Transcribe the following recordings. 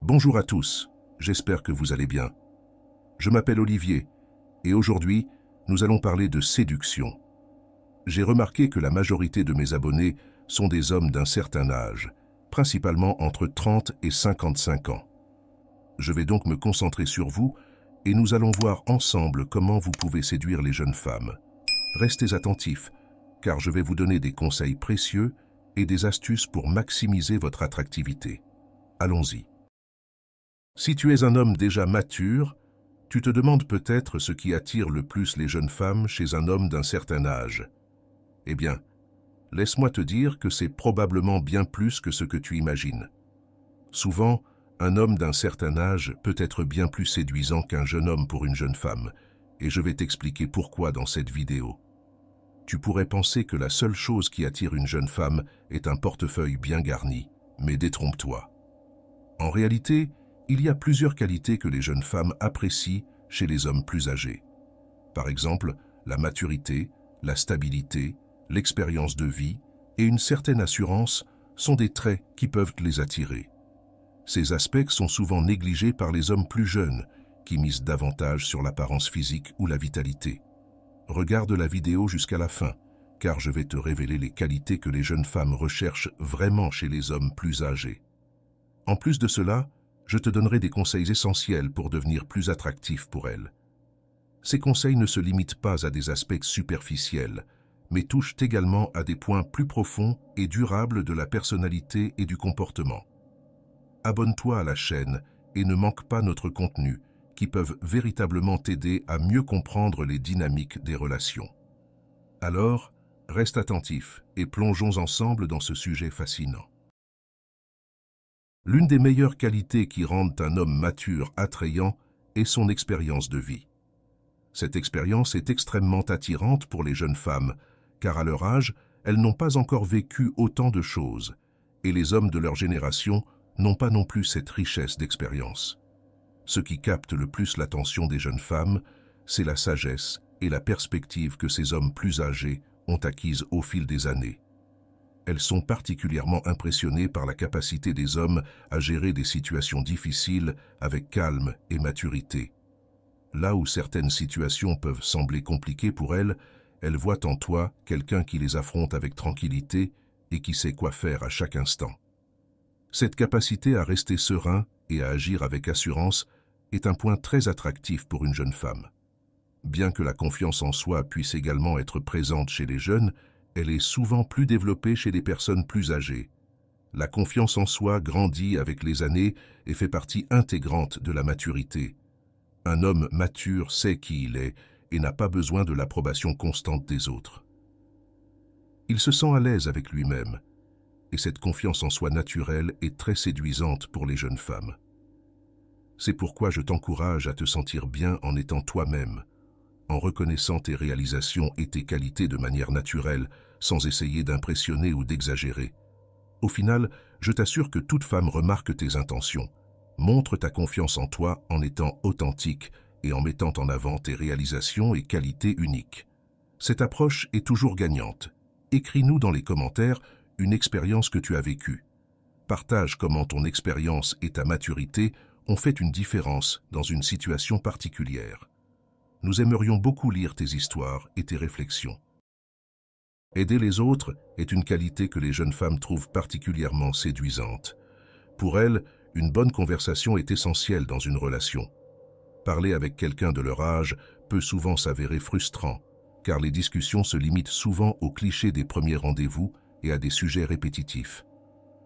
Bonjour à tous, j'espère que vous allez bien. Je m'appelle Olivier et aujourd'hui, nous allons parler de séduction. J'ai remarqué que la majorité de mes abonnés sont des hommes d'un certain âge, principalement entre 30 et 55 ans. Je vais donc me concentrer sur vous et nous allons voir ensemble comment vous pouvez séduire les jeunes femmes. Restez attentifs, car je vais vous donner des conseils précieux et des astuces pour maximiser votre attractivité. Allons-y. Si tu es un homme déjà mature, tu te demandes peut-être ce qui attire le plus les jeunes femmes chez un homme d'un certain âge. Eh bien, laisse-moi te dire que c'est probablement bien plus que ce que tu imagines. Souvent, un homme d'un certain âge peut être bien plus séduisant qu'un jeune homme pour une jeune femme, et je vais t'expliquer pourquoi dans cette vidéo. Tu pourrais penser que la seule chose qui attire une jeune femme est un portefeuille bien garni, mais détrompe-toi. En réalité, il y a plusieurs qualités que les jeunes femmes apprécient chez les hommes plus âgés. Par exemple, la maturité, la stabilité, l'expérience de vie et une certaine assurance sont des traits qui peuvent les attirer. Ces aspects sont souvent négligés par les hommes plus jeunes, qui misent davantage sur l'apparence physique ou la vitalité. Regarde la vidéo jusqu'à la fin, car je vais te révéler les qualités que les jeunes femmes recherchent vraiment chez les hommes plus âgés. En plus de cela, je te donnerai des conseils essentiels pour devenir plus attractif pour elles. Ces conseils ne se limitent pas à des aspects superficiels, mais touchent également à des points plus profonds et durables de la personnalité et du comportement. Abonne-toi à la chaîne et ne manque pas notre contenu, qui peuvent véritablement t'aider à mieux comprendre les dynamiques des relations. Alors, reste attentif et plongeons ensemble dans ce sujet fascinant. L'une des meilleures qualités qui rendent un homme mature attrayant est son expérience de vie. Cette expérience est extrêmement attirante pour les jeunes femmes, car à leur âge, elles n'ont pas encore vécu autant de choses, et les hommes de leur génération n'ont pas non plus cette richesse d'expérience. Ce qui capte le plus l'attention des jeunes femmes, c'est la sagesse et la perspective que ces hommes plus âgés ont acquises au fil des années. Elles sont particulièrement impressionnées par la capacité des hommes à gérer des situations difficiles avec calme et maturité. Là où certaines situations peuvent sembler compliquées pour elles, elles voient en toi quelqu'un qui les affronte avec tranquillité et qui sait quoi faire à chaque instant. Cette capacité à rester serein et à agir avec assurance est un point très attractif pour une jeune femme. Bien que la confiance en soi puisse également être présente chez les jeunes, elle est souvent plus développée chez les personnes plus âgées. La confiance en soi grandit avec les années et fait partie intégrante de la maturité. Un homme mature sait qui il est et n'a pas besoin de l'approbation constante des autres. Il se sent à l'aise avec lui-même, et cette confiance en soi naturelle est très séduisante pour les jeunes femmes. C'est pourquoi je t'encourage à te sentir bien en étant toi-même, en reconnaissant tes réalisations et tes qualités de manière naturelle, sans essayer d'impressionner ou d'exagérer. Au final, je t'assure que toute femme remarque tes intentions. Montre ta confiance en toi en étant authentique et en mettant en avant tes réalisations et qualités uniques. Cette approche est toujours gagnante. Écris-nous dans les commentaires une expérience que tu as vécue. Partage comment ton expérience et ta maturité ont fait une différence dans une situation particulière. Nous aimerions beaucoup lire tes histoires et tes réflexions. Aider les autres est une qualité que les jeunes femmes trouvent particulièrement séduisante. Pour elles, une bonne conversation est essentielle dans une relation. Parler avec quelqu'un de leur âge peut souvent s'avérer frustrant, car les discussions se limitent souvent aux clichés des premiers rendez-vous et à des sujets répétitifs.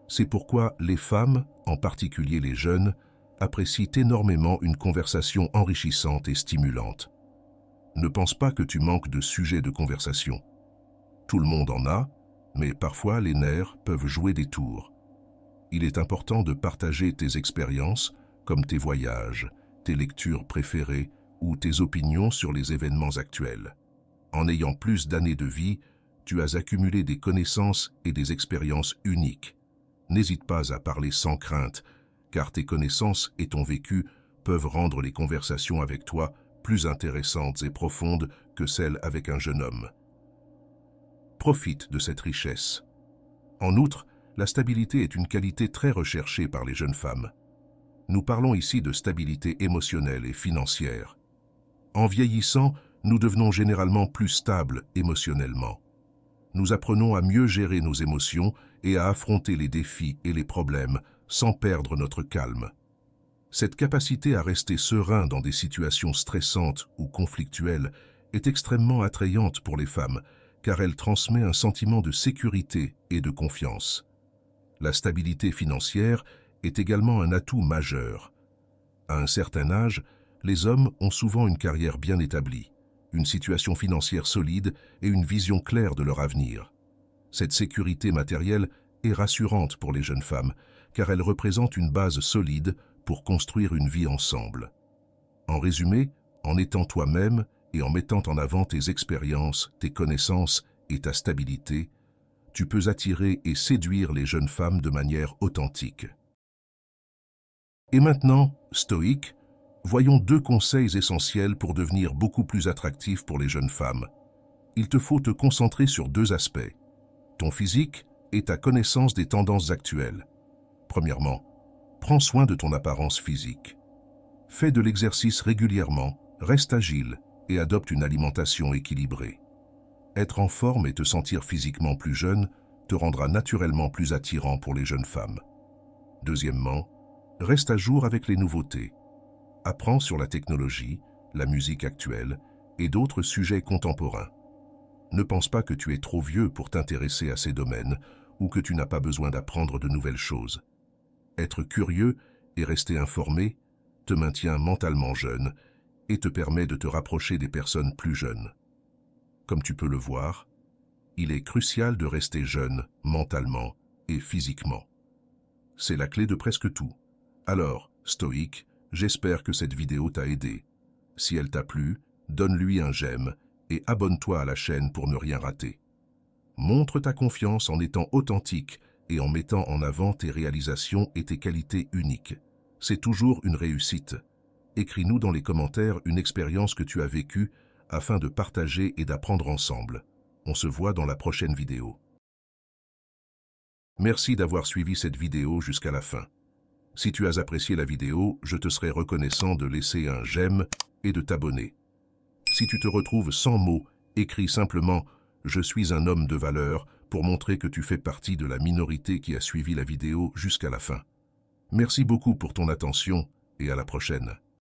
C'est pourquoi les femmes, en particulier les jeunes, apprécient énormément une conversation enrichissante et stimulante. Ne pense pas que tu manques de sujets de conversation. Tout le monde en a, mais parfois les nerfs peuvent jouer des tours. Il est important de partager tes expériences, comme tes voyages, tes lectures préférées ou tes opinions sur les événements actuels. En ayant plus d'années de vie, tu as accumulé des connaissances et des expériences uniques. N'hésite pas à parler sans crainte, car tes connaissances et ton vécu peuvent rendre les conversations avec toi plus intéressantes et profondes que celles avec un jeune homme. Profite de cette richesse. En outre, la stabilité est une qualité très recherchée par les jeunes femmes. Nous parlons ici de stabilité émotionnelle et financière. En vieillissant, nous devenons généralement plus stables émotionnellement. Nous apprenons à mieux gérer nos émotions et à affronter les défis et les problèmes sans perdre notre calme. Cette capacité à rester serein dans des situations stressantes ou conflictuelles est extrêmement attrayante pour les femmes, car elle transmet un sentiment de sécurité et de confiance. La stabilité financière est également un atout majeur. À un certain âge, les hommes ont souvent une carrière bien établie, une situation financière solide et une vision claire de leur avenir. Cette sécurité matérielle est rassurante pour les jeunes femmes, car elle représente une base solide pour construire une vie ensemble. En résumé, en étant toi-même et en mettant en avant tes expériences, tes connaissances et ta stabilité, tu peux attirer et séduire les jeunes femmes de manière authentique. Et maintenant, stoïque, voyons 2 conseils essentiels pour devenir beaucoup plus attractif pour les jeunes femmes. Il te faut te concentrer sur 2 aspects, ton physique et ta connaissance des tendances actuelles. Premièrement, prends soin de ton apparence physique. Fais de l'exercice régulièrement, reste agile et adopte une alimentation équilibrée. Être en forme et te sentir physiquement plus jeune te rendra naturellement plus attirant pour les jeunes femmes. Deuxièmement, reste à jour avec les nouveautés. Apprends sur la technologie, la musique actuelle et d'autres sujets contemporains. Ne pense pas que tu es trop vieux pour t'intéresser à ces domaines ou que tu n'as pas besoin d'apprendre de nouvelles choses. Être curieux et rester informé te maintient mentalement jeune et te permet de te rapprocher des personnes plus jeunes. Comme tu peux le voir, il est crucial de rester jeune mentalement et physiquement. C'est la clé de presque tout. Alors, stoïque, j'espère que cette vidéo t'a aidé. Si elle t'a plu, donne-lui un j'aime et abonne-toi à la chaîne pour ne rien rater. Montre ta confiance en étant authentique et en mettant en avant tes réalisations et tes qualités uniques. C'est toujours une réussite. Écris-nous dans les commentaires une expérience que tu as vécue afin de partager et d'apprendre ensemble. On se voit dans la prochaine vidéo. Merci d'avoir suivi cette vidéo jusqu'à la fin. Si tu as apprécié la vidéo, je te serai reconnaissant de laisser un j'aime et de t'abonner. Si tu te retrouves sans mots, écris simplement « Je suis un homme de valeur » pour montrer que tu fais partie de la minorité qui a suivi la vidéo jusqu'à la fin. Merci beaucoup pour ton attention et à la prochaine.